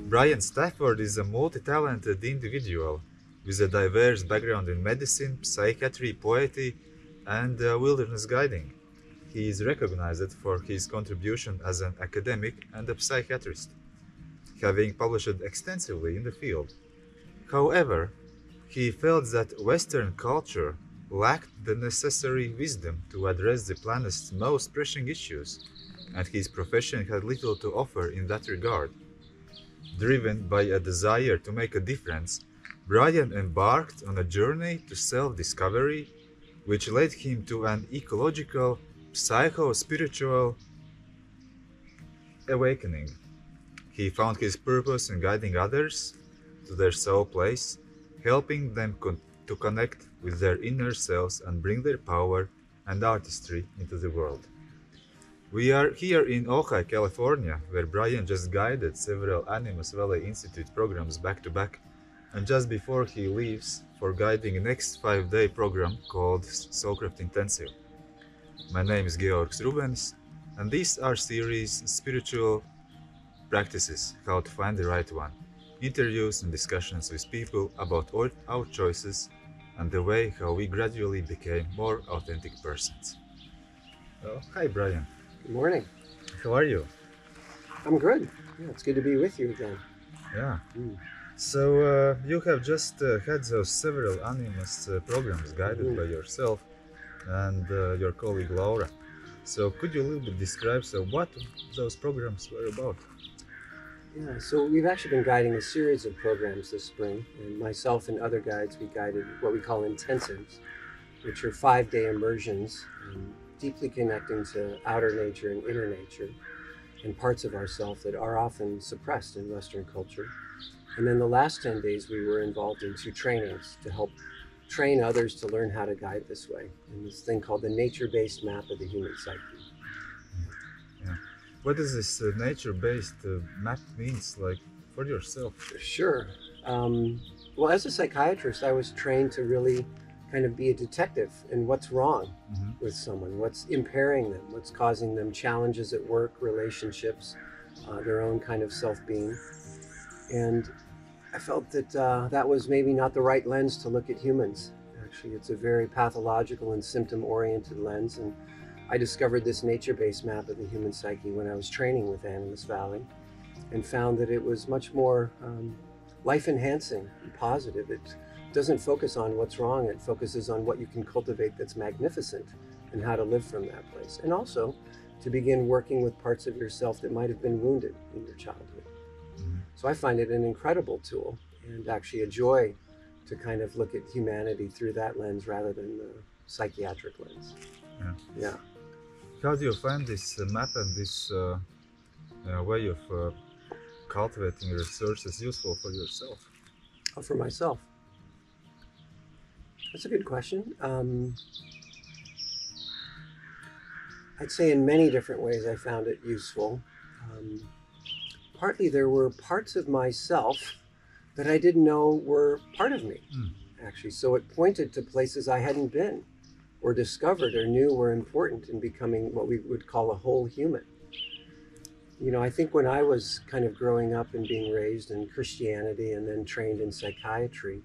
Brian Stafford is a multi-talented individual with a diverse background in medicine, psychiatry, poetry, and wilderness guiding. He is recognized for his contribution as an academic and a psychiatrist, having published extensively in the field. However, he felt that Western culture lacked the necessary wisdom to address the planet's most pressing issues, and his profession had little to offer in that regard. Driven by a desire to make a difference, Brian embarked on a journey to self-discovery, which led him to an ecological, psycho-spiritual awakening. He found his purpose in guiding others to their soul place, helping them to connect with their inner selves and bring their power and artistry into the world. We are here in Ojai, California, where Brian just guided several Animus Valley Institute programs back to back, and just before he leaves for guiding the next 5-day program called Soulcraft Intensive. My name is Georgs Rubenis, and these are series Spiritual Practices, How to Find the Right One, interviews and discussions with people about our choices and the way how we gradually became more authentic persons. Hi Brian. Good morning. How are you? I'm good. Yeah, it's good to be with you again. Yeah. So you have just had those several Animus programs guided by yourself and your colleague Laura. So could you a little bit describe what those programs were about? Yeah, so we've actually been guiding a series of programs this spring, and myself and other guides, we guided what we call intensives, which are 5-day immersions, deeply connecting to outer nature and inner nature and parts of ourself that are often suppressed in Western culture. And then the last 10 days we were involved in 2 trainings to help train others to learn how to guide this way, in this thing called the nature-based map of the human psyche. Yeah. What does this nature-based map means, like, for yourself? Sure. Well, as a psychiatrist, I was trained to really kind of be a detective in what's wrong with someone, what's impairing them, what's causing them challenges at work, relationships, their own kind of self-being. And I felt that that was maybe not the right lens to look at humans. Actually, it's a very pathological and symptom-oriented lens. And I discovered this nature-based map of the human psyche when I was training with Animus Valley, and found that it was much more life-enhancing and positive. It doesn't focus on what's wrong, it focuses on what you can cultivate that's magnificent and how to live from that place. And also to begin working with parts of yourself that might have been wounded in your childhood. So I find it an incredible tool and actually a joy to kind of look at humanity through that lens rather than the psychiatric lens. Yeah. How do you find this map and this way of cultivating resources useful for yourself? Oh, for myself? That's a good question. I'd say in many different ways I found it useful. Partly there were parts of myself that I didn't know were part of me, actually. So it pointed to places I hadn't been or discovered or knew were important in becoming what we would call a whole human. You know, I think when I was kind of growing up and being raised in Christianity and then trained in psychiatry,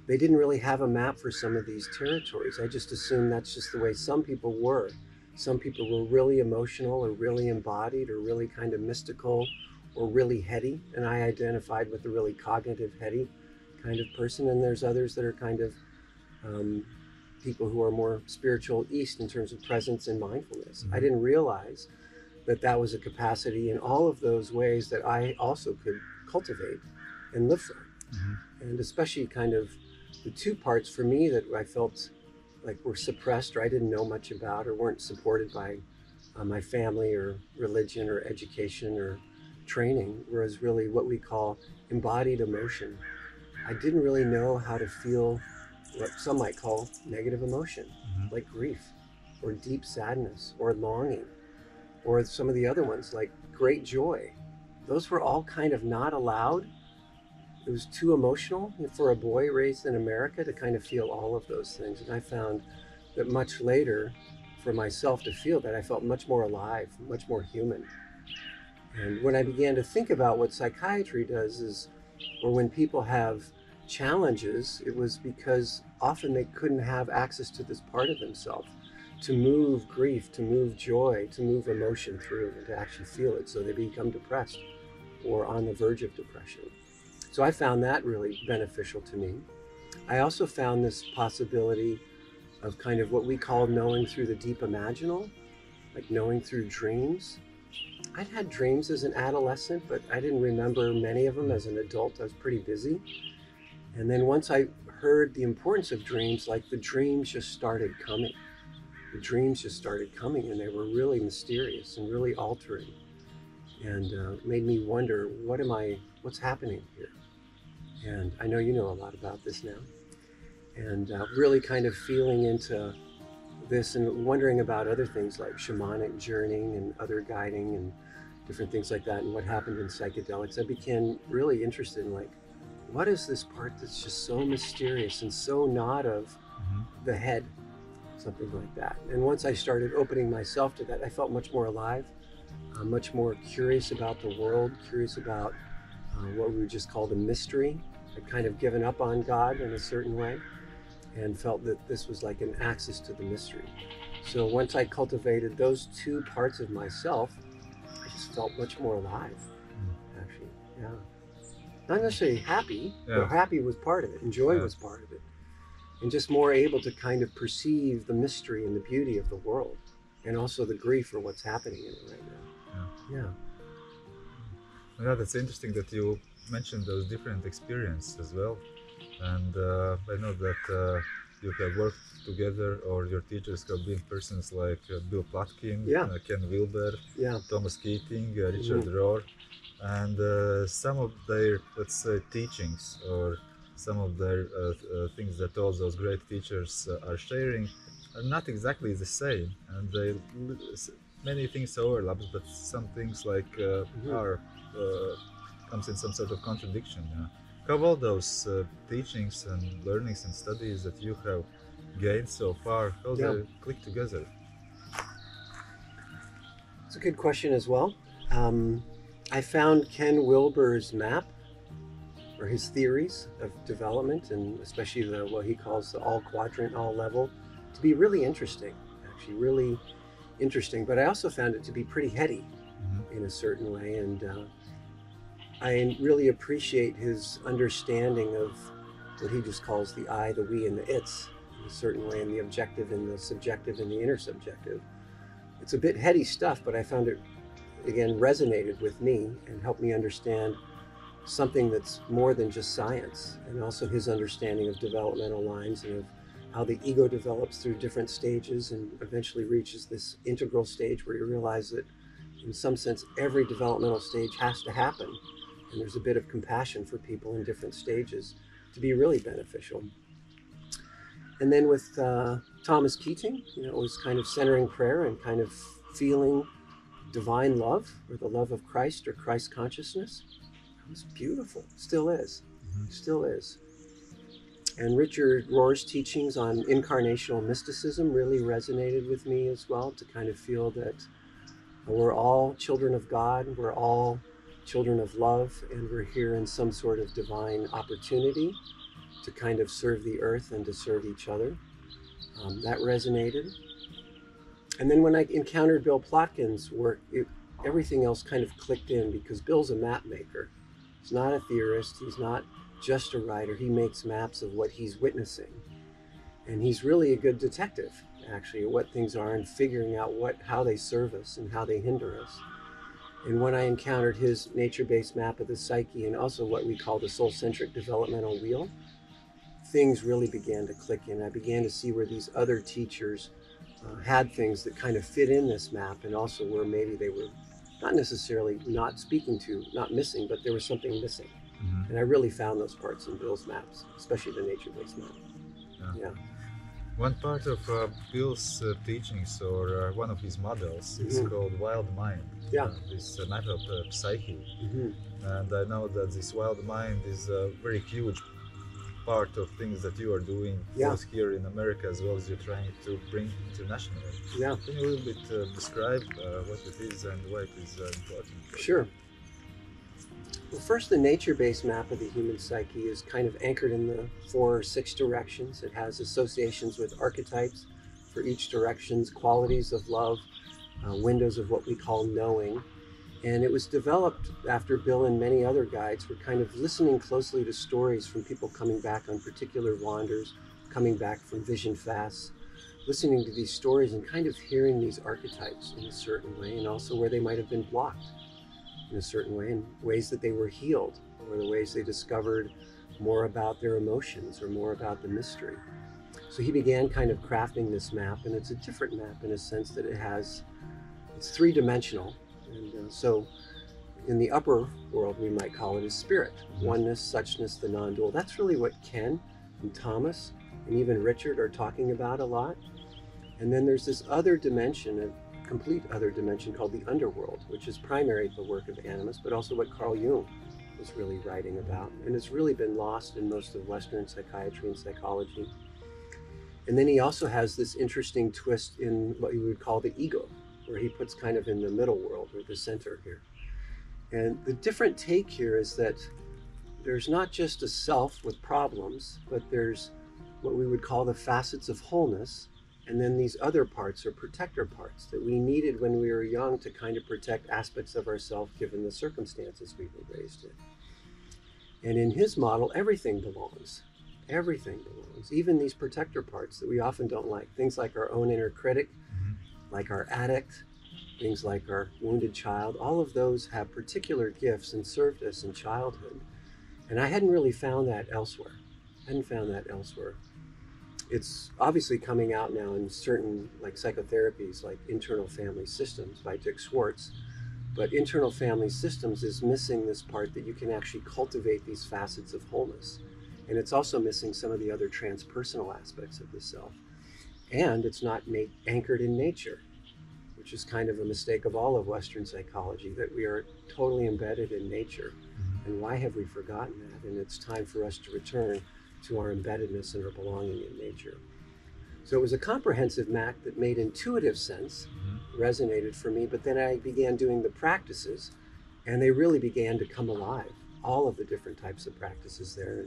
they didn't really have a map for some of these territories. I just assumed that's just the way some people were. Some people were really emotional or really embodied or really kind of mystical or really heady, and I identified with the really cognitive, heady kind of person. And there's others that are kind of people who are more spiritual east in terms of presence and mindfulness. I didn't realize that that was a capacity in all of those ways that I also could cultivate and live from. And especially kind of the 2 parts for me that I felt like were suppressed or I didn't know much about or weren't supported by my family or religion or education or training, was really what we call embodied emotion. I didn't really know how to feel what some might call negative emotion, like grief or deep sadness or longing, or some of the other ones like great joy. Those were all kind of not allowed. It was too emotional for a boy raised in America to kind of feel all of those things. And I found that much later, for myself to feel that, I felt much more alive, much more human. And when I began to think about what psychiatry does is, or when people have challenges, it was because often they couldn't have access to this part of themselves to move grief, to move joy, to move emotion through, and to actually feel it. So they become depressed or on the verge of depression. So I found that really beneficial to me. I also found this possibility of kind of what we call knowing through the deep imaginal, like knowing through dreams. I'd had dreams as an adolescent, but I didn't remember many of them as an adult. I was pretty busy. And then once I heard the importance of dreams, like the dreams just started coming. The dreams just started coming, and they were really mysterious and really altering, and made me wonder, what's happening here? And I know you know a lot about this now, and really kind of feeling into this and wondering about other things like shamanic journeying and other guiding and different things like that, and what happened in psychedelics. I became really interested in, like, what is this part that's just so mysterious and so not of the head, something like that. And once I started opening myself to that, I felt much more alive, much more curious about the world, curious about what we would just call the mystery. I'd kind of given up on God in a certain way and felt that this was like an access to the mystery. So once I cultivated those two parts of myself, I just felt much more alive, actually. Yeah. Not necessarily happy, but happy was part of it, and joy was part of it. And just more able to kind of perceive the mystery and the beauty of the world, and also the grief for what's happening in it right now. Yeah, that's interesting that you mentioned those different experiences as well. And I know that you have worked together, or your teachers have been persons like Bill Plotkin, Ken Wilber, Thomas Keating, Richard Rohr, and some of their, let's say, teachings, or some of their things that all those great teachers are sharing are not exactly the same, and many things overlap, but some things like are comes in some sort of contradiction. How all those teachings and learnings and studies that you have gained so far, how they click together? It's a good question as well. I found Ken Wilber's map, or his theories of development, and especially what he calls the all quadrant, all level, to be really interesting, actually really interesting. But I also found it to be pretty heady in a certain way, and I really appreciate his understanding of what he just calls the I, the we, and the it's, in a certain way, and the objective and the subjective and the intersubjective. It's a bit heady stuff, but I found it, again, resonated with me and helped me understand something that's more than just science, and also his understanding of developmental lines and of how the ego develops through different stages and eventually reaches this integral stage where you realize that in some sense every developmental stage has to happen, and there's a bit of compassion for people in different stages to be really beneficial. And then with Thomas Keating, it was kind of centering prayer and kind of feeling divine love, or the love of Christ, or Christ consciousness. It was beautiful, still is, still is. And Richard Rohr's teachings on incarnational mysticism really resonated with me as well, to kind of feel that we're all children of God, we're all children of love, and we're here in some sort of divine opportunity to kind of serve the earth and to serve each other. That resonated. And then when I encountered Bill Plotkin's work, everything else kind of clicked in, because Bill's a map maker. He's not a theorist, he's not just a writer, he makes maps of what he's witnessing. And he's really a good detective, actually, at what things are and figuring out how they serve us and how they hinder us. And when I encountered his nature-based map of the psyche, and also what we call the soul-centric developmental wheel, things really began to click in. I began to see where these other teachers had things that kind of fit in this map, and also where maybe they were not necessarily not speaking to, not missing, but there was something missing. And I really found those parts in Bill's maps, especially the nature-based map. One part of Bill's teachings, or one of his models, is called Wild Mind. This map of psyche. And I know that this wild mind is very huge part of things that you are doing both here in America as well as you're trying to bring internationally. Yeah. Can you a little bit describe what it is and why it is important? Sure. Well, first, the nature-based map of the human psyche is kind of anchored in the 4 or 6 directions. It has associations with archetypes for each direction's qualities of love, windows of what we call knowing. And it was developed after Bill and many other guides were kind of listening closely to stories from people coming back on particular wanders, coming back from vision fasts, listening to these stories and kind of hearing these archetypes in a certain way, and also where they might have been blocked in a certain way, in ways that they were healed, or the ways they discovered more about their emotions or more about the mystery. So he began kind of crafting this map, and it's a different map in a sense that it's 3-dimensional. And so in the upper world, we might call it as spirit, oneness, suchness, the non-dual. That's really what Ken and Thomas and even Richard are talking about a lot. And then there's this other dimension, a complete other dimension called the underworld, which is primary the work of Animus, but also what Carl Jung was really writing about. And it's really been lost in most of Western psychiatry and psychology. And then he also has this interesting twist in what you would call the ego, where he puts kind of in the middle world, or the center here. And the different take here is that there's not just a self with problems, but there's what we would call the facets of wholeness. And then these other parts are protector parts that we needed when we were young to kind of protect aspects of ourselves given the circumstances we were raised in. And in his model, everything belongs. Everything belongs. Even these protector parts that we often don't like. Things like our own inner critic, like our addict, things like our wounded child. All of those have particular gifts and served us in childhood. And I hadn't really found that elsewhere. It's obviously coming out now in certain like psychotherapies like internal family systems by Dick Schwartz. But internal family systems is missing this part that you can actually cultivate these facets of wholeness. And it's also missing some of the other transpersonal aspects of the self. And it's not anchored in nature, which is kind of a mistake of all of Western psychology, that we are totally embedded in nature. And why have we forgotten that? And it's time for us to return to our embeddedness and our belonging in nature. So it was a comprehensive map that made intuitive sense, resonated for me, but then I began doing the practices, and they really began to come alive. All of the different types of practices there,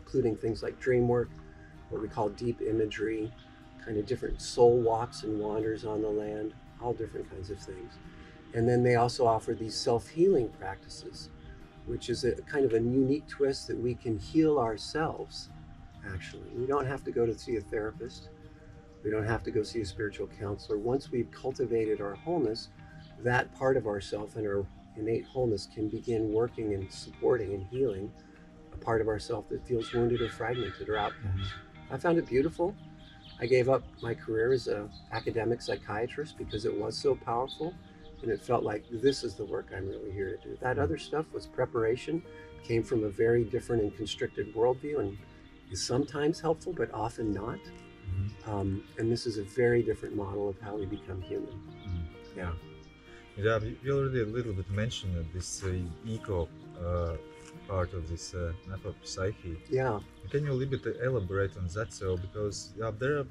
including things like dream work, what we call deep imagery, kind of different soul walks and wanders on the land, all different kinds of things. And then they also offer these self-healing practices, which is a kind of a unique twist that we can heal ourselves, actually. We don't have to go to see a therapist. We don't have to go see a spiritual counselor. Once we've cultivated our wholeness, that part of ourself and our innate wholeness can begin working and supporting and healing a part of ourself that feels wounded or fragmented or outcast. I found it beautiful. I gave up my career as an academic psychiatrist because it was so powerful, and it felt like this is the work I'm really here to do. That other stuff was preparation, came from a very different and constricted worldview, and is sometimes helpful, but often not. And this is a very different model of how we become human. Yeah, you already a little bit mentioned this eco part of this map of psyche. Yeah. Can you a little bit elaborate on that? So, because there are,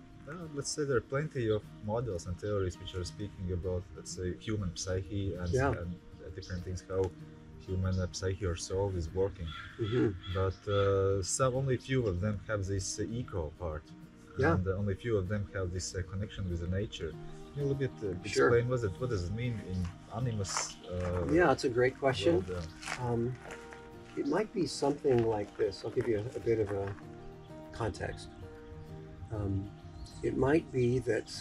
let's say, there are plenty of models and theories which are speaking about, let's say, human psyche and different things, how human psyche or soul is working. But only few of them have this eco part. And only few of them have this connection with the nature. Can you a little bit explain what does it mean in animus? Yeah, it's a great question. It might be something like this. I'll give you a bit of a context. It might be that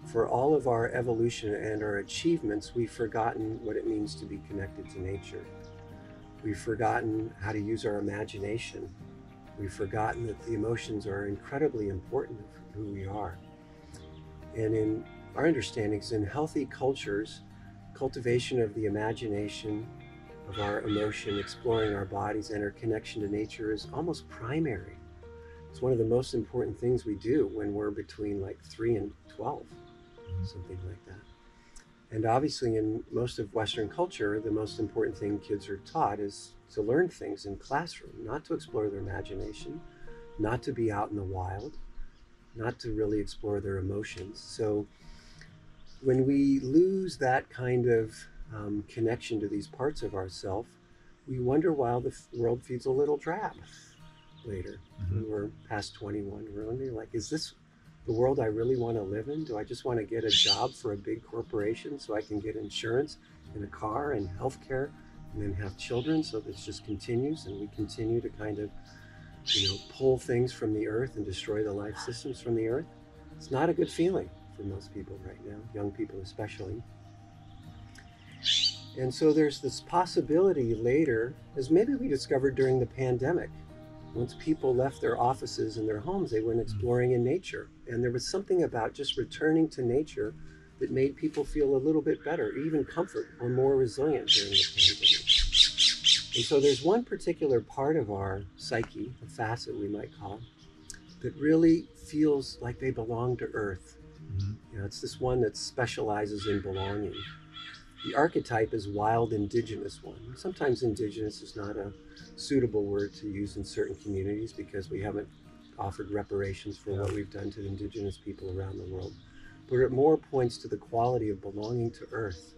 for all of our evolution and our achievements, we've forgotten what it means to be connected to nature. We've forgotten how to use our imagination. We've forgotten that the emotions are incredibly important for who we are. And in our understandings, in healthy cultures, cultivation of the imagination, of our emotion, exploring our bodies and our connection to nature is almost primary. It's one of the most important things we do when we're between like 3 and 12, something like that. And obviously in most of Western culture, the most important thing kids are taught is to learn things in classroom, not to explore their imagination, not to be out in the wild, not to really explore their emotions. So when we lose that kind of connection to these parts of ourself, we wonder why the world feels a little drab later. When we're past 21, we're wondering, like, is this the world I really want to live in? Do I just want to get a job for a big corporation so I can get insurance and a car and healthcare and then have children, so this just continues and we continue to kind of, pull things from the earth and destroy the life systems from the earth? It's not a good feeling for most people right now, young people especially. And so there's this possibility later, as maybe we discovered during the pandemic. Once people left their offices and their homes, they went exploring in nature. And there was something about just returning to nature that made people feel a little bit better, even comfort or more resilient during the pandemic. And so there's one particular part of our psyche, a facet we might call, that really feels like they belong to Earth. It's this one that specializes in belonging. The archetype is wild indigenous one. Sometimes indigenous is not a suitable word to use in certain communities because we haven't offered reparations for what we've done to the indigenous people around the world. But it more points to the quality of belonging to Earth.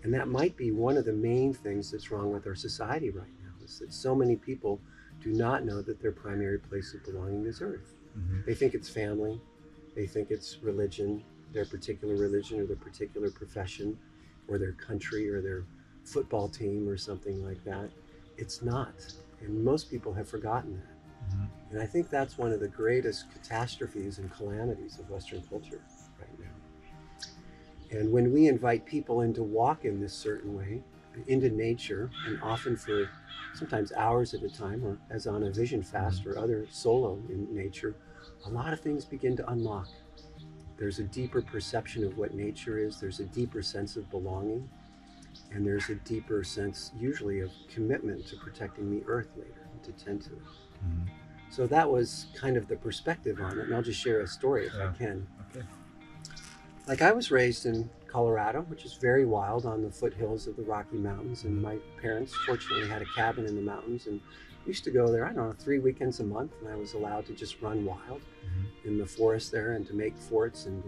And that might be one of the main things that's wrong with our society right now, is that so many people do not know that their primary place of belonging is Earth. They think it's family, they think it's religion, their particular religion or their particular profession, or their country or their football team or something like that. It's not. And most people have forgotten that. And I think that's one of the greatest catastrophes and calamities of Western culture right now. And when we invite people in to walk in this certain way, into nature, and often for sometimes hours at a time, or as on a vision fast or other solo in nature, a lot of things begin to unlock. There's a deeper perception of what nature is. There's a deeper sense of belonging. And there's a deeper sense, usually, of commitment to protecting the earth later and to tend to it. So that was kind of the perspective on it. And I'll just share a story if I can. Okay. Like, I was raised in Colorado, which is very wild on the foothills of the Rocky Mountains. And my parents fortunately had a cabin in the mountains. And we used to go there, 3 weekends a month. And I was allowed to just run wild in the forest there and to make forts and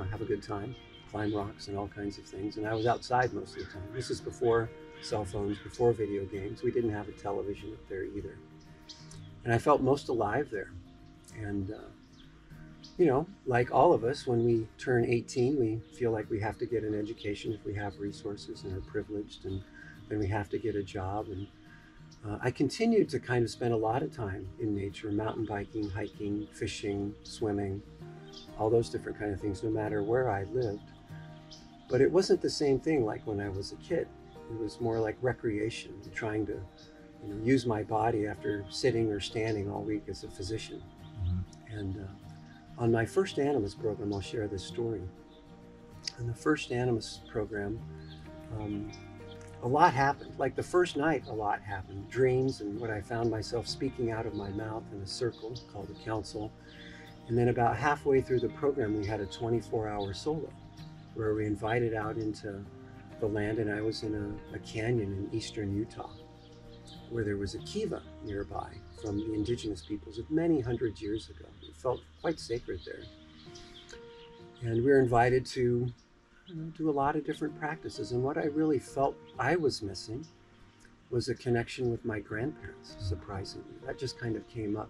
have a good time, climb rocks and all kinds of things. And I was outside most of the time. This is before cell phones, before video games. We didn't have a television up there either. And I felt most alive there. And, like all of us, when we turn 18, we feel like we have to get an education if we have resources and are privileged, and then we have to get a job. And I continued to kind of spend a lot of time in nature, mountain biking, hiking, fishing, swimming, all those different kind of things, no matter where I lived. But it wasn't the same thing like when I was a kid. It was more like recreation, trying to use my body after sitting or standing all week as a physician. And on my first Animus program, I'll share this story. In the first Animus program, a lot happened. Like the first night, a lot happened. Dreams and what I found myself speaking out of my mouth in a circle called a council. And then about halfway through the program, we had a 24-hour solo where we invited out into the land, and I was in a canyon in eastern Utah where there was a kiva nearby from the indigenous peoples of many hundreds years ago. It felt quite sacred there. And we were invited to do a lot of different practices. And what I really felt I was missing was a connection with my grandparents, surprisingly. That just kind of came up.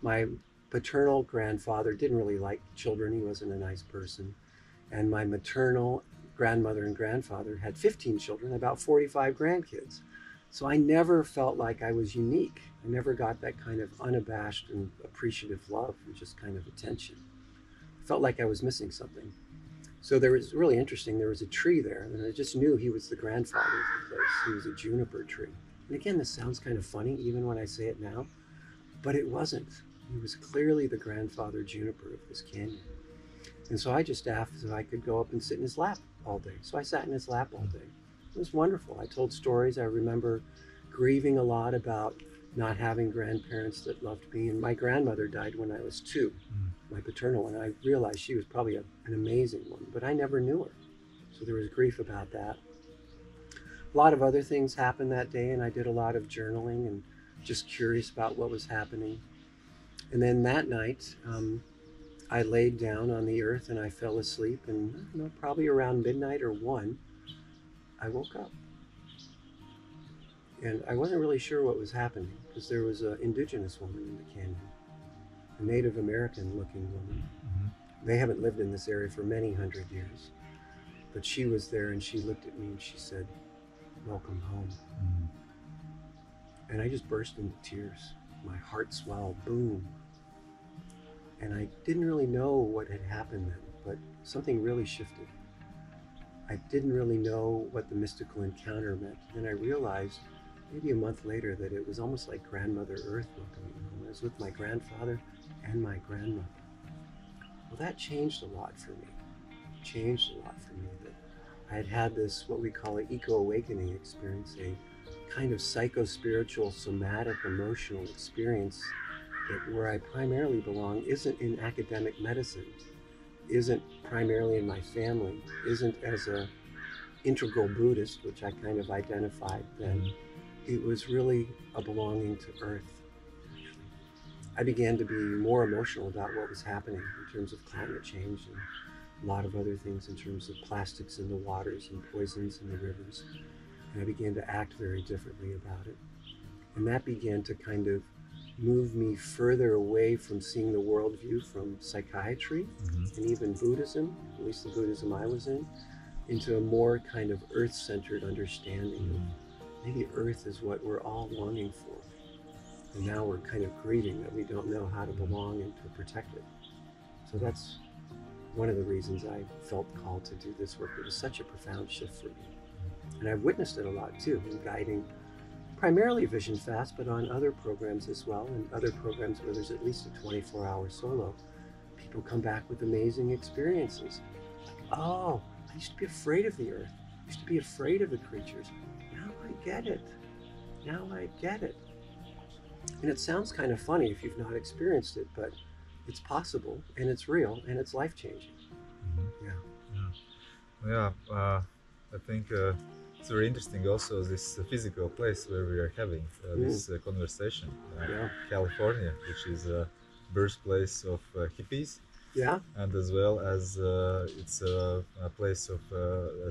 My paternal grandfather didn't really like children. He wasn't a nice person. And my maternal grandmother and grandfather had 15 children, about 45 grandkids. So I never felt like I was unique. I never got that kind of unabashed and appreciative love and just kind of attention. I felt like I was missing something. So there was really interesting. There was a tree there, and I just knew he was the grandfather of the place. He was a juniper tree. And again, this sounds kind of funny, even when I say it now, but it wasn't. He was clearly the grandfather juniper of this canyon. And so I just asked if I could go up and sit in his lap all day. So I sat in his lap all day. It was wonderful. I told stories. I remember grieving a lot about not having grandparents that loved me. And my grandmother died when I was 2, my paternal one. I realized she was probably an amazing one, but I never knew her. So there was grief about that. A lot of other things happened that day, and I did a lot of journaling and just curious about what was happening. And then that night, I laid down on the earth and I fell asleep, and probably around midnight or 1, I woke up. And I wasn't really sure what was happening, because there was an indigenous woman in the canyon, a Native American looking woman. They haven't lived in this area for many hundred years, but she was there, and she looked at me and she said, "Welcome home." And I just burst into tears. My heart swelled, boom. And I didn't really know what had happened then, but something really shifted. I didn't really know what the mystical encounter meant. And I realized maybe a month later that it was almost like Grandmother Earth welcoming me home. I was with my grandfather and my grandmother. Well, that changed a lot for me. That I had had this, what we call an eco-awakening experience, a kind of psycho-spiritual, somatic, emotional experience that where I primarily belong isn't in academic medicine, isn't primarily in my family, isn't as a integral Buddhist, which I kind of identified then. It was really a belonging to Earth. I began to be more emotional about what was happening in terms of climate change and a lot of other things in terms of plastics in the waters and poisons in the rivers. And I began to act very differently about it. And that began to kind of move me further away from seeing the worldview from psychiatry and even Buddhism, at least the Buddhism I was in, into a more kind of earth-centered understanding of maybe Earth is what we're all longing for. And now we're kind of grieving that we don't know how to belong and to protect it. So that's one of the reasons I felt called to do this work. It was such a profound shift for me. And I've witnessed it a lot too, in guiding primarily Vision Fast, but on other programs as well, and other programs where there's at least a 24-hour solo. People come back with amazing experiences. Like, oh, I used to be afraid of the earth. I used to be afraid of the creatures. Now I get it. Now I get it. And it sounds kind of funny if you've not experienced it, but it's possible, and it's real, and it's life-changing. I think it's very interesting also this physical place where we are having this conversation. California, which is a birthplace of hippies. And as well as it's a place of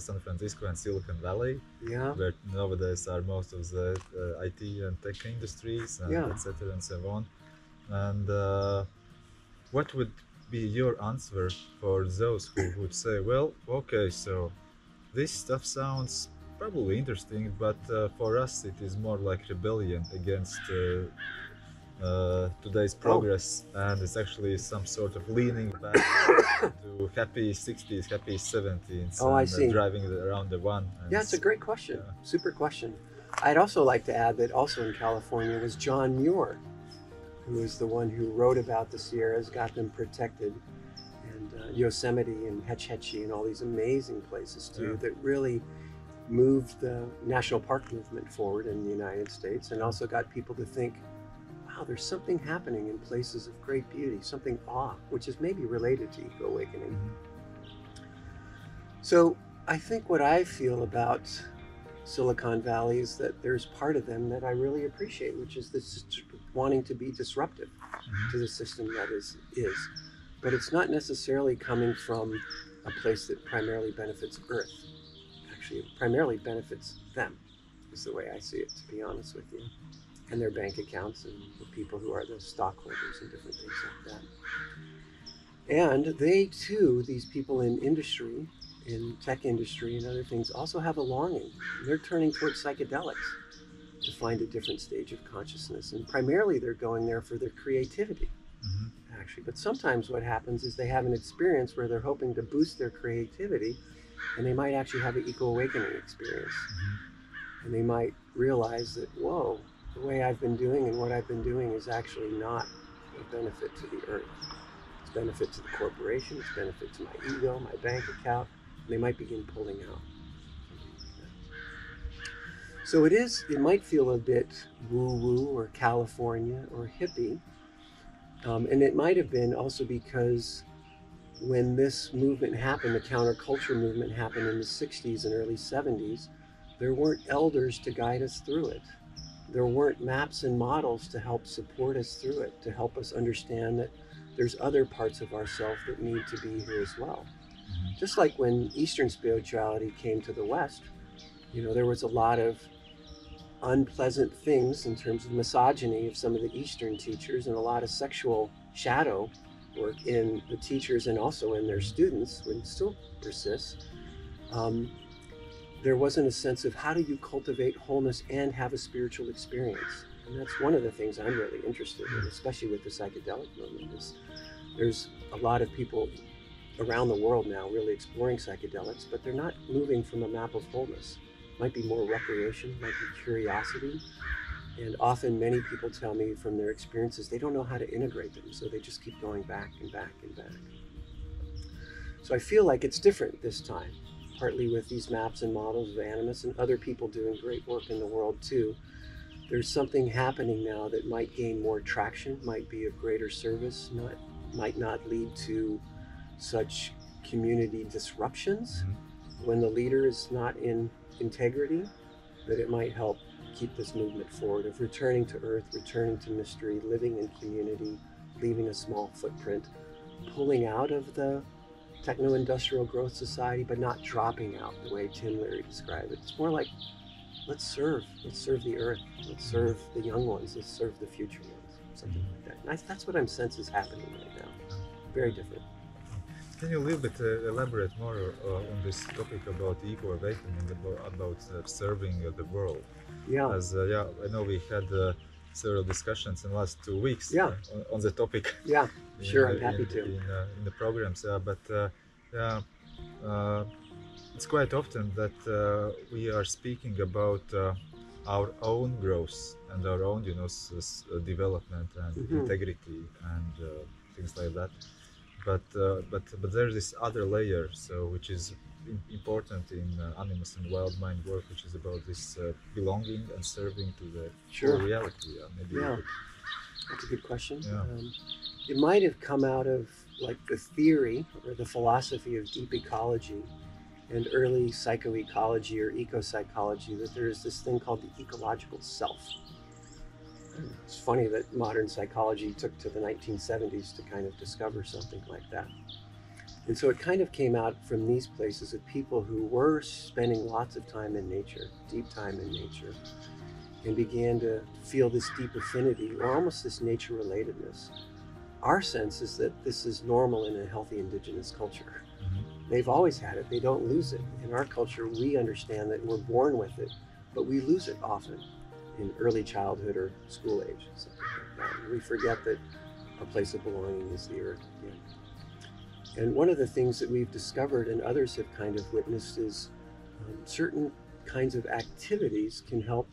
San Francisco and Silicon Valley, where nowadays are most of the IT and tech industries, and etc. and so on. And what would be your answer for those who would say, well, okay, so this stuff sounds probably interesting, but for us it is more like rebellion against today's progress, and it's actually some sort of leaning back to happy 60s, happy 70s, I see. Driving around the one. It's a great question, super question. I'd also like to add that also in California was John Muir, who was the one who wrote about the Sierras, got them protected, and Yosemite and Hetch Hetchy and all these amazing places too, that really moved the national park movement forward in the United States, and also got people to think, wow, there's something happening in places of great beauty, something awe, which is maybe related to eco-awakening. So I think what I feel about Silicon Valley is that there's part of them that I really appreciate, which is this wanting to be disruptive to the system that is. But it's not necessarily coming from a place that primarily benefits Earth. Actually, it primarily benefits them, is the way I see it, to be honest with you. And their bank accounts and the people who are the stockholders and different things like that. And they too, these people in industry, in tech industry and other things, also have a longing. They're turning towards psychedelics to find a different stage of consciousness. And primarily they're going there for their creativity, actually. But sometimes what happens is they have an experience where they're hoping to boost their creativity, and they might actually have an eco-awakening experience. And they might realize that, whoa, the way I've been doing and what I've been doing is actually not a benefit to the earth. It's benefit to the corporation, it's benefit to my ego, my bank account, and they might begin pulling out. So it might feel a bit woo-woo or California or hippie. And it might have been also because when this movement happened, the counterculture movement happened in the 60s and early 70s, there weren't elders to guide us through it. There weren't maps and models to help support us through it, to help us understand that there's other parts of ourself that need to be here as well. Just like when Eastern spirituality came to the West, there was a lot of unpleasant things in terms of misogyny of some of the Eastern teachers, and a lot of sexual shadow work in the teachers and also in their students, which still persists. There wasn't a sense of how do you cultivate wholeness and have a spiritual experience. And that's one of the things I'm really interested in, especially with the psychedelic movement, is there's a lot of people around the world now really exploring psychedelics, but they're not moving from a map of wholeness. Might be more recreation, might be curiosity. And often many people tell me from their experiences, they don't know how to integrate them, so they just keep going back and back and back. So I feel like it's different this time, partly with these maps and models of animus and other people doing great work in the world too. There's something happening now that might gain more traction, might be of greater service, might not lead to such community disruptions when the leader is not in integrity, that it might help keep this movement forward of returning to earth, returning to mystery, living in community, leaving a small footprint, pulling out of the techno-industrial growth society, but not dropping out the way Tim Leary described it. It's more like, let's serve the earth, let's serve the young ones, let's serve the future ones, something like that. And that's what I'm sense is happening right now. Very different. Can you a little bit elaborate more on this topic about eco-awakening, about serving the world? Yeah. As I know we had several discussions in the last 2 weeks on the topic. Yeah, sure, I'm happy to. In the programs, it's quite often that we are speaking about our own growth and our own, development and integrity and things like that. But there's this other layer, which is important in animus and wild mind work, which is about this belonging and serving to the full reality. That's a good question. Yeah. It might have come out of like the theory or the philosophy of deep ecology and early psychoecology or eco-psychology, that there is this thing called the ecological self. It's funny that modern psychology took to the 1970s to kind of discover something like that. And so it kind of came out from these places of people who were spending lots of time in nature, deep time in nature, and began to feel this deep affinity or almost this nature relatedness. Our sense is that this is normal in a healthy indigenous culture. They've always had it, they don't lose it. In our culture, we understand that we're born with it, but we lose it often in early childhood or school age, something like that. We forget that our place of belonging is the earth. And one of the things that we've discovered and others have kind of witnessed is certain kinds of activities can help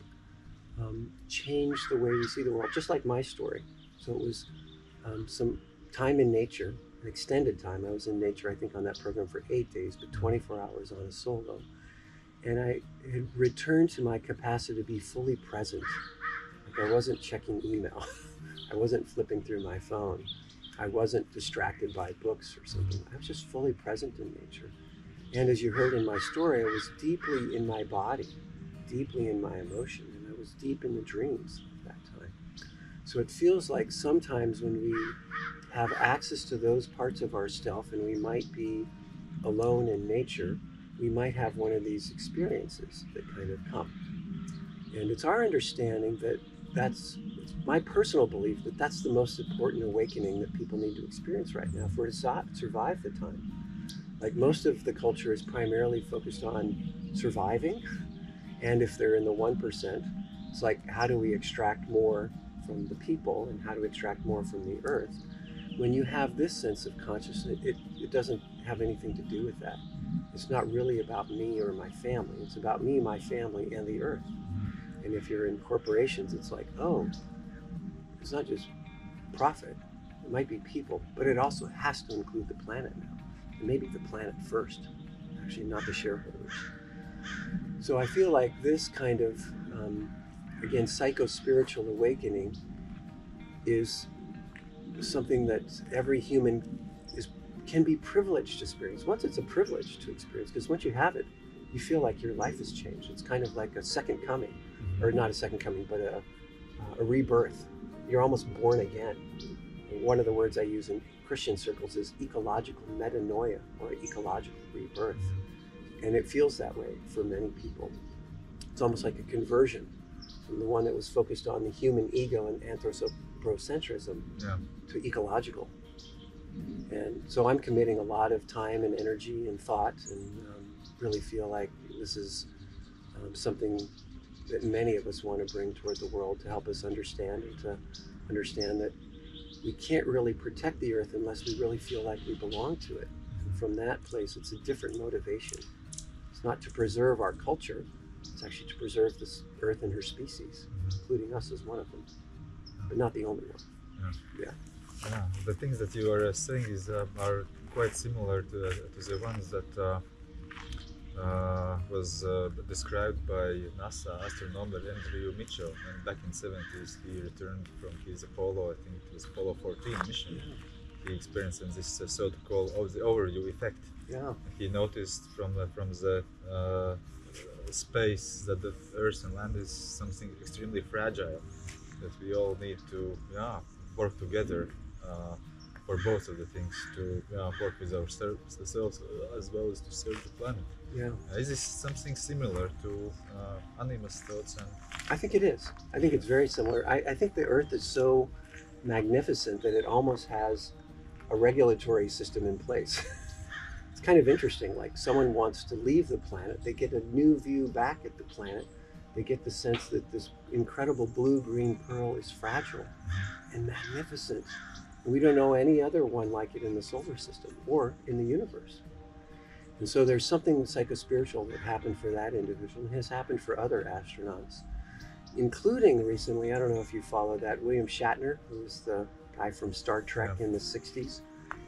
change the way we see the world, just like my story. So it was some time in nature, an extended time. I was in nature, I think, on that program for 8 days, but 24 hours on a solo. And I had returned to my capacity to be fully present. Like I wasn't checking email. I wasn't flipping through my phone. I wasn't distracted by books or something. I was just fully present in nature. And as you heard in my story, I was deeply in my body, deeply in my emotion, and I was deep in the dreams at that time. So it feels like sometimes when we have access to those parts of ourself and we might be alone in nature, we might have one of these experiences that kind of come. And it's our understanding that it's my personal belief that that's the most important awakening that people need to experience right now for to survive the time. Like most of the culture is primarily focused on surviving. And if they're in the 1%, it's like, how do we extract more from the people and how to extract more from the earth? When you have this sense of consciousness, it doesn't have anything to do with that. It's not really about me or my family. It's about me, my family, and the earth. And if you're in corporations, it's like, oh, it's not just profit. It might be people, but it also has to include the planet now. And maybe the planet first, actually not the shareholders. So I feel like this kind of, again, psycho-spiritual awakening is something that every human can be privileged to experience. Once it's a privilege to experience, because once you have it, you feel like your life has changed. It's kind of like a second coming, or not a second coming, but a rebirth. You're almost born again. One of the words I use in Christian circles is ecological metanoia, or ecological rebirth. And it feels that way for many people. It's almost like a conversion from the one that was focused on the human ego and anthropocentrism to ecological. And so I'm committing a lot of time and energy and thought, and really feel like this is something that many of us want to bring toward the world to help us understand, and to understand that we can't really protect the earth unless we really feel like we belong to it. And from that place, it's a different motivation. It's not to preserve our culture, it's actually to preserve this earth and her species, including us as one of them, but not the only one. Yeah. The things that you are saying are quite similar to the ones that was described by NASA astronomer Andrew Mitchell, and back in the 70s he returned from his Apollo, I think it was Apollo 14 mission. He experienced this so-called the overview effect. He noticed from the space that the Earth and land is something extremely fragile, that we all need to work together for both of the things, to work with ourselves as well as to serve the planet. Is this something similar to Anima's thoughts? And I think it is. I think it's very similar. I think the Earth is so magnificent that it almost has a regulatory system in place. It's kind of interesting, like someone wants to leave the planet, they get a new view back at the planet, they get the sense that this incredible blue-green pearl is fragile and magnificent. And we don't know any other one like it in the solar system or in the universe. And so there's something psycho-spiritual that happened for that individual and has happened for other astronauts, including recently, I don't know if you followed that, William Shatner, who was the guy from Star Trek in the 60s.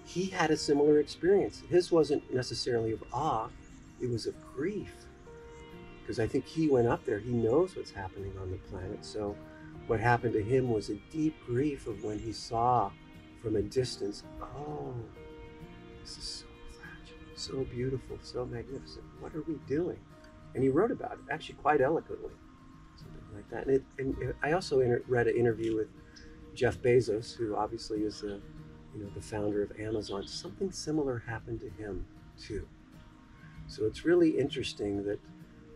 He had a similar experience. His wasn't necessarily of awe, it was of grief. Because I think he went up there, he knows what's happening on the planet. So what happened to him was a deep grief of when he saw from a distance, oh, this is so fragile, so beautiful, so magnificent. What are we doing? And he wrote about it, actually quite eloquently, something like that. And I also read an interview with Jeff Bezos, who obviously is the founder of Amazon. Something similar happened to him too. So it's really interesting that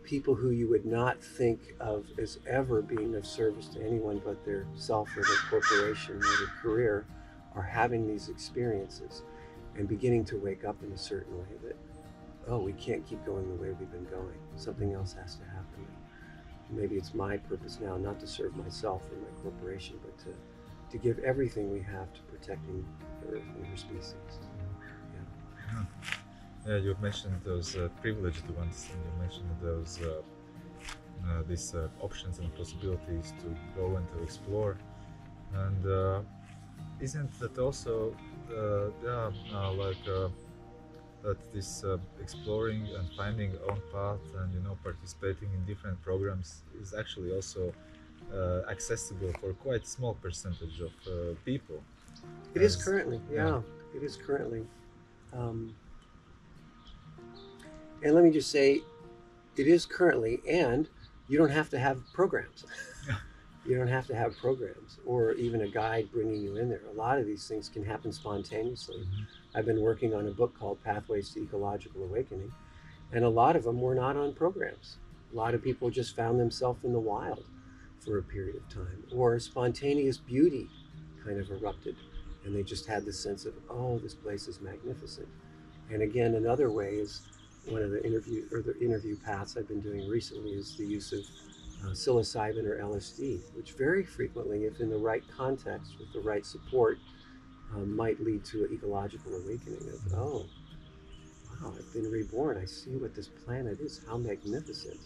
people who you would not think of as ever being of service to anyone but their self or their corporation or their career are having these experiences and beginning to wake up in a certain way that, oh, we can't keep going the way we've been going. Something else has to happen. Maybe it's my purpose now not to serve myself or my corporation, but to give everything we have to protecting the earth and her species. You mentioned those privileged ones, and you mentioned those these options and possibilities to go and to explore. And isn't that also that this exploring and finding own path and participating in different programs is actually also accessible for quite a small percentage of people? It is currently, it is currently. And let me just say, it is currently, and you don't have to have programs. You don't have to have programs or even a guide bringing you in there. A lot of these things can happen spontaneously. I've been working on a book called Pathways to Ecological Awakening, and a lot of them were not on programs. A lot of people just found themselves in the wild for a period of time, or spontaneous beauty kind of erupted, and they just had the sense of, oh, this place is magnificent. And again, another way is one of the interview paths I've been doing recently is the use of psilocybin or LSD, which very frequently, if in the right context with the right support, might lead to an ecological awakening of, oh, wow, I've been reborn. I see what this planet is. How magnificent.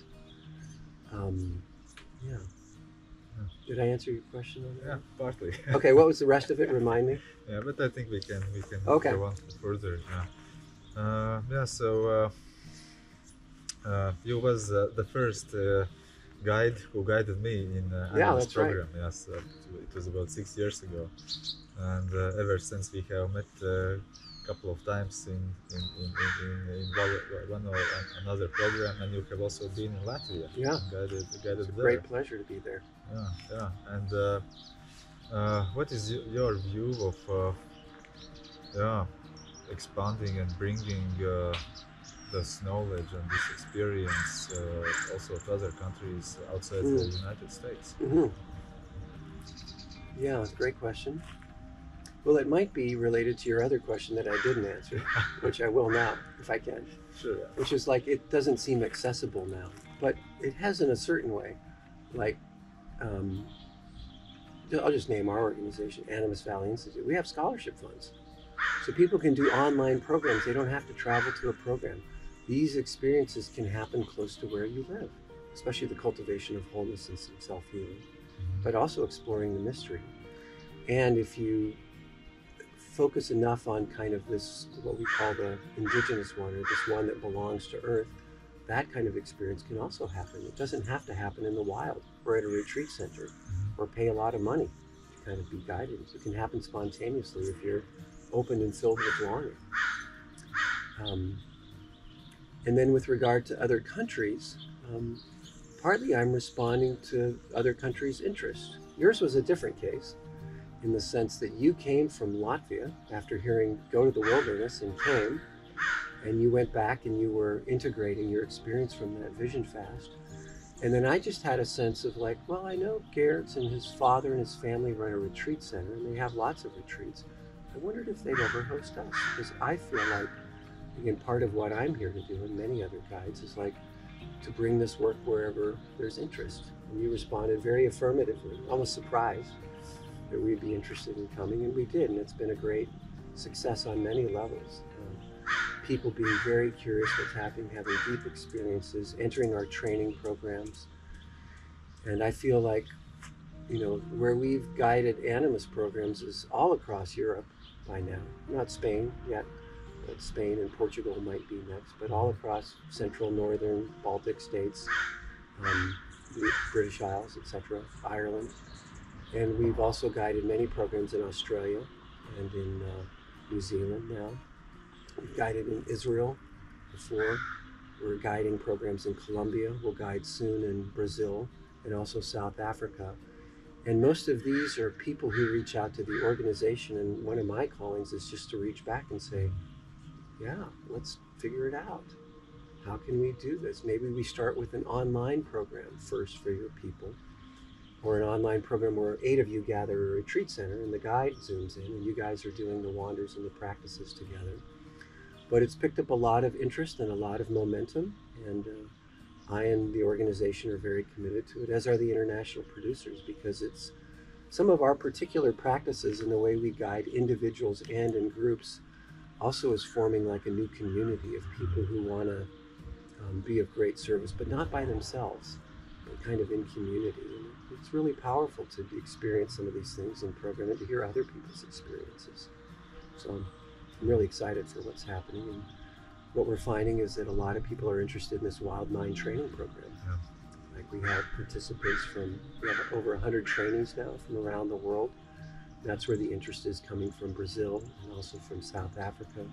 Did I answer your question on that? Yeah, partly. Okay, what was the rest of it? Remind me. Yeah, but I think we can okay. go on further. So you was the first guide who guided me in this program. Right. Yes, it was about 6 years ago, and ever since we have met a couple of times in one or another program, and you have also been in Latvia. Yeah, guided it's a there. great pleasure to be there. Yeah. And what is your view of expanding and bringing this knowledge and this experience also to other countries outside the United States? Mm-hmm. Yeah, great question. Well, it might be related to your other question that I didn't answer, which I will now, if I can. Sure. Yeah. Which is like, it doesn't seem accessible now, but it has in a certain way. Like, I'll just name our organization, Animas Valley Institute. We have scholarship funds. So people can do online programs. They don't have to travel to a program. These experiences can happen close to where you live, especially the cultivation of wholeness and self-healing, but also exploring the mystery. And if you focus enough on kind of this, what we call the indigenous one, or this one that belongs to Earth, that kind of experience can also happen. It doesn't have to happen in the wild or at a retreat center or pay a lot of money to kind of be guided. It can happen spontaneously if you're open and filled with longing. And then with regard to other countries, partly I'm responding to other countries' interest. Yours was a different case, in the sense that you came from Latvia after hearing Go to the Wilderness and came, and you went back and you were integrating your experience from that vision fast. And then I just had a sense of like, well, I know Georgs and his father and his family run a retreat center, and they have lots of retreats. I wondered if they'd ever host us, because I feel like, again, part of what I'm here to do, and many other guides, is like to bring this work wherever there's interest. And you responded very affirmatively, almost surprised that we'd be interested in coming, and we did, and it's been a great success on many levels. People being very curious what's happening, having deep experiences, entering our training programs. And I feel like, you know, where we've guided Animas programs is all across Europe by now. Not Spain yet, but Spain and Portugal might be next, but all across Central, Northern, Baltic states, the British Isles, etc., Ireland. And we've also guided many programs in Australia and in New Zealand now. We've guided in Israel before. We're guiding programs in Colombia. We'll guide soon in Brazil and also South Africa. And most of these are people who reach out to the organization, and one of my callings is just to reach back and say, yeah, let's figure it out. How can we do this? Maybe we start with an online program first for your people, or an online program where 8 of you gather at a retreat center and the guide zooms in and you guys are doing the wanders and the practices together. But it's picked up a lot of interest and a lot of momentum, and I and the organization are very committed to it, as are the international producers, because it's some of our particular practices and the way we guide individuals and in groups also is forming like a new community of people who want to be of great service, but not by themselves, but kind of in community. And it's really powerful to experience some of these things in program and to hear other people's experiences. So I'm really excited for what's happening, and what we're finding is that a lot of people are interested in this Wild Mind training program. Yeah. Like we have participants we have over 100 trainings now from around the world. That's where the interest is coming from Brazil and also from South Africa.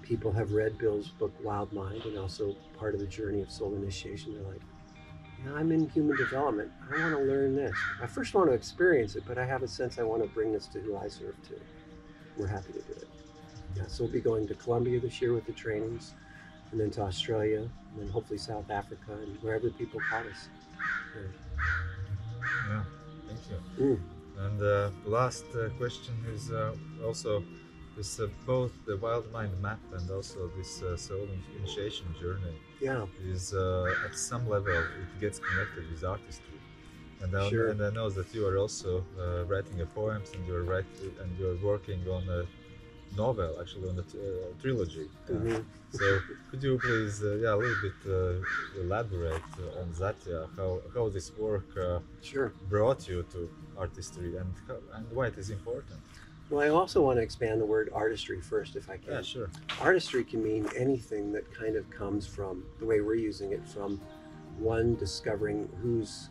People have read Bill's book Wild Mind, and also part of the journey of soul initiation. They're like, yeah, I'm in human development. I want to learn this. I first want to experience it, but I have a sense I want to bring this to who I serve to. We're happy to do it. Yeah, so we'll be going to Colombia this year with the trainings, and then to Australia, and then hopefully South Africa, and wherever people call us. Yeah, thank you. And the last question is also this both the Wild Mind map and also this soul initiation journey. Yeah, is at some level it gets connected with artistry. And I know that you are also writing poems, and you're working on a novel, actually on a trilogy. So could you please a little bit elaborate on that, how this work brought you to artistry, and why it is important? Well, I also want to expand the word artistry first, if I can. Yeah, sure. Artistry can mean anything that kind of comes from, the way we're using it, from one, discovering who's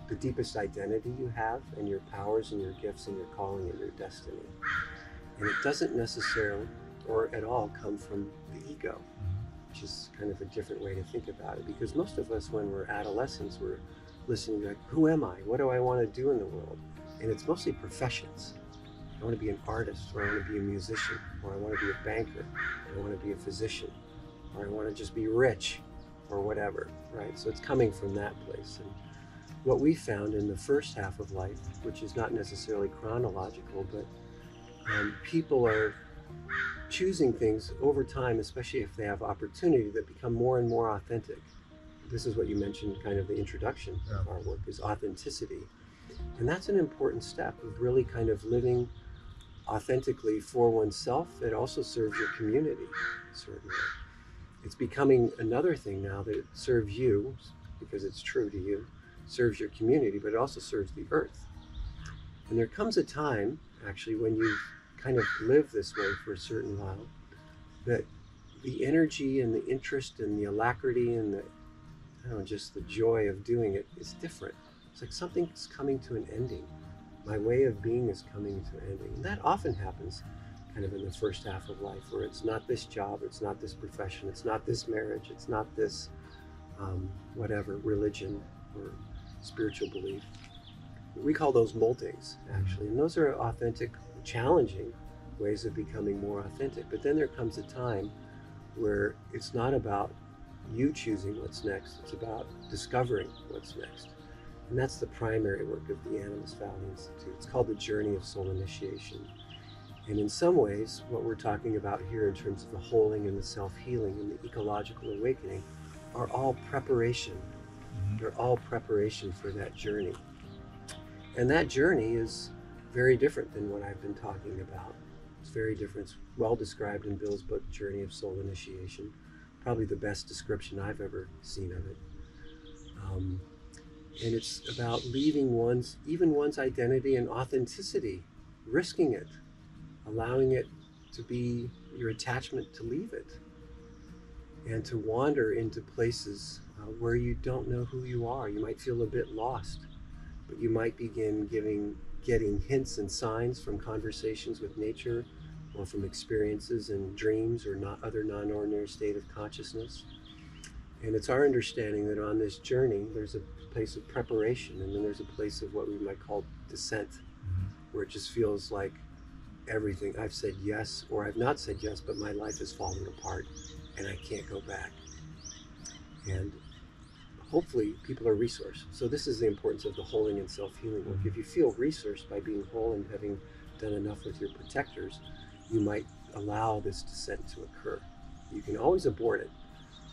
the deepest identity you have, and your powers and your gifts and your calling and your destiny. And it doesn't necessarily, or at all come from the ego, which is kind of a different way to think about it. Because most of us, when we're adolescents, we're listening like, who am I? What do I want to do in the world? And it's mostly professions. I want to be an artist, or I want to be a musician, or I want to be a banker, or I want to be a physician, or I want to just be rich, or whatever, right? So it's coming from that place. And what we found in the first half of life, which is not necessarily chronological, but people are choosing things over time, especially if they have opportunity, that become more and more authentic. This is what you mentioned, kind of the introduction of our work, is authenticity. And that's an important step of really kind of living authentically for oneself. It also serves your community, certainly. It's becoming another thing now that it serves you, because it's true to you, serves your community, but it also serves the earth. And there comes a time, actually, when you kind of live this way for a certain while, that the energy and the interest and the alacrity and the, I don't know, just the joy of doing it is different. It's like something's coming to an ending. My way of being is coming to an ending. And that often happens kind of in the first half of life, where it's not this job, it's not this profession, it's not this marriage, it's not this whatever, religion or spiritual belief. We call those moltings, actually. And those are authentic, challenging ways of becoming more authentic. But then there comes a time where it's not about you choosing what's next, it's about discovering what's next. And that's the primary work of the Animas Valley Institute. It's called the Journey of Soul Initiation. And in some ways, what we're talking about here in terms of the holing and the self-healing and the ecological awakening are all preparation. They're all preparation for that journey. And that journey is very different than what I've been talking about. It's very different. It's well described in Bill's book, Journey of Soul Initiation. Probably the best description I've ever seen of it. And it's about leaving one's identity and authenticity, risking it, allowing it to be your attachment to leave it, and to wander into places where you don't know who you are. You might feel a bit lost, but you might begin getting hints and signs from conversations with nature, or from experiences and dreams, or other non-ordinary state of consciousness. And it's our understanding that on this journey, there's a place of preparation, and then there's a place of what we might call descent, where it just feels like everything, I've said yes, or I've not said yes, but my life is falling apart, and I can't go back. And hopefully people are resourced. So this is the importance of the holing and self-healing work. If you feel resourced by being whole and having done enough with your protectors, you might allow this descent to occur. You can always abort it.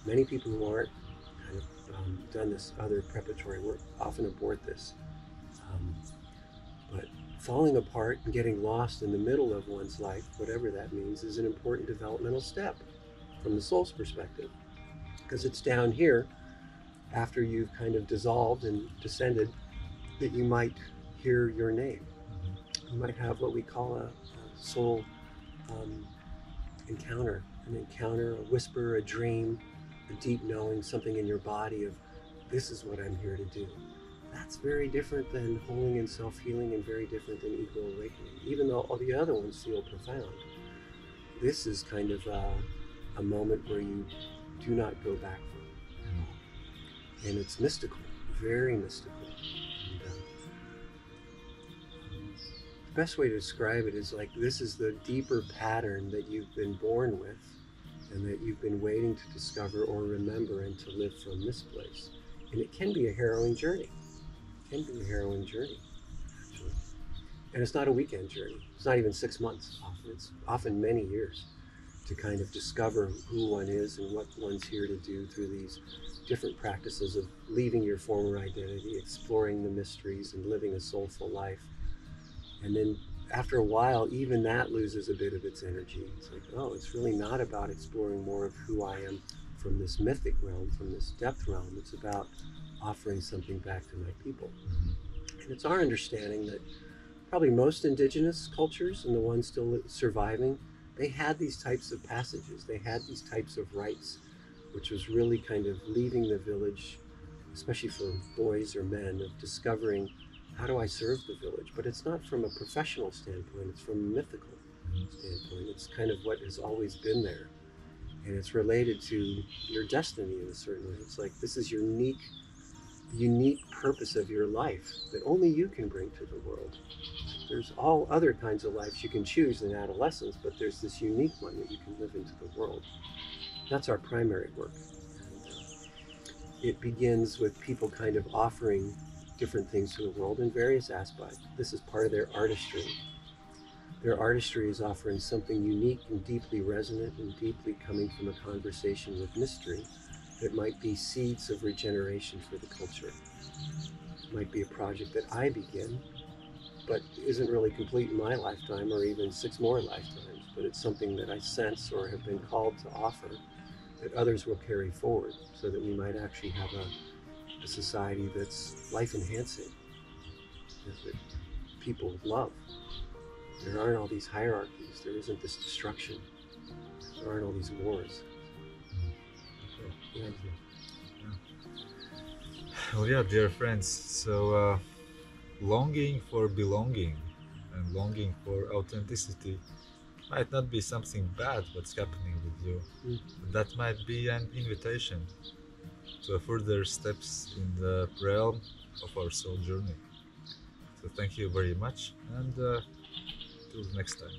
Many people who aren't kind of done this other preparatory work often abort this. But falling apart and getting lost in the middle of one's life, whatever that means, is an important developmental step from the soul's perspective. Because it's down here, after you've kind of dissolved and descended, that you might hear your name. You might have what we call a soul encounter, a whisper, a dream, a deep knowing, something in your body of, this is what I'm here to do. That's very different than holing and self-healing, and very different than ego awakening, even though all the other ones feel profound. This is kind of a moment where you do not go back from. And it's mystical, very mystical. And, the best way to describe it is like, this is the deeper pattern that you've been born with, and that you've been waiting to discover or remember and to live from this place. And it can be a harrowing journey. It can be a harrowing journey, actually. And it's not a weekend journey. It's not even 6 months often. It's often many years to kind of discover who one is and what one's here to do through these different practices of leaving your former identity, exploring the mysteries, and living a soulful life. And then after a while, even that loses a bit of its energy. It's like, oh, it's really not about exploring more of who I am from this mythic realm, from this depth realm. It's about offering something back to my people. And it's our understanding that probably most indigenous cultures, and the ones still surviving, they had these types of passages. They had these types of rites, which was really kind of leaving the village, especially for boys or men, of discovering, how do I serve the village? But it's not from a professional standpoint, it's from a mythical. standpoint. It's kind of what has always been there. And it's related to your destiny in a certain way. It's like this is your unique purpose of your life that only you can bring to the world. There's all other kinds of lives you can choose in adolescence, but there's this unique one that you can live into the world. That's our primary work. And, it begins with people kind of offering different things to the world in various aspects. This is part of their artistry. Their artistry is offering something unique and deeply resonant and deeply coming from a conversation with mystery that might be seeds of regeneration for the culture. It might be a project that I begin, but isn't really complete in my lifetime or even 6 more lifetimes, but it's something that I sense or have been called to offer that others will carry forward so that we might actually have a society that's life-enhancing, that people love. There aren't all these hierarchies, there isn't this destruction, there aren't all these wars. Okay. Well, yeah, dear friends, so longing for belonging and longing for authenticity might not be something bad what's happening with you. But that might be an invitation to further steps in the realm of our soul journey. So thank you very much, and till next time.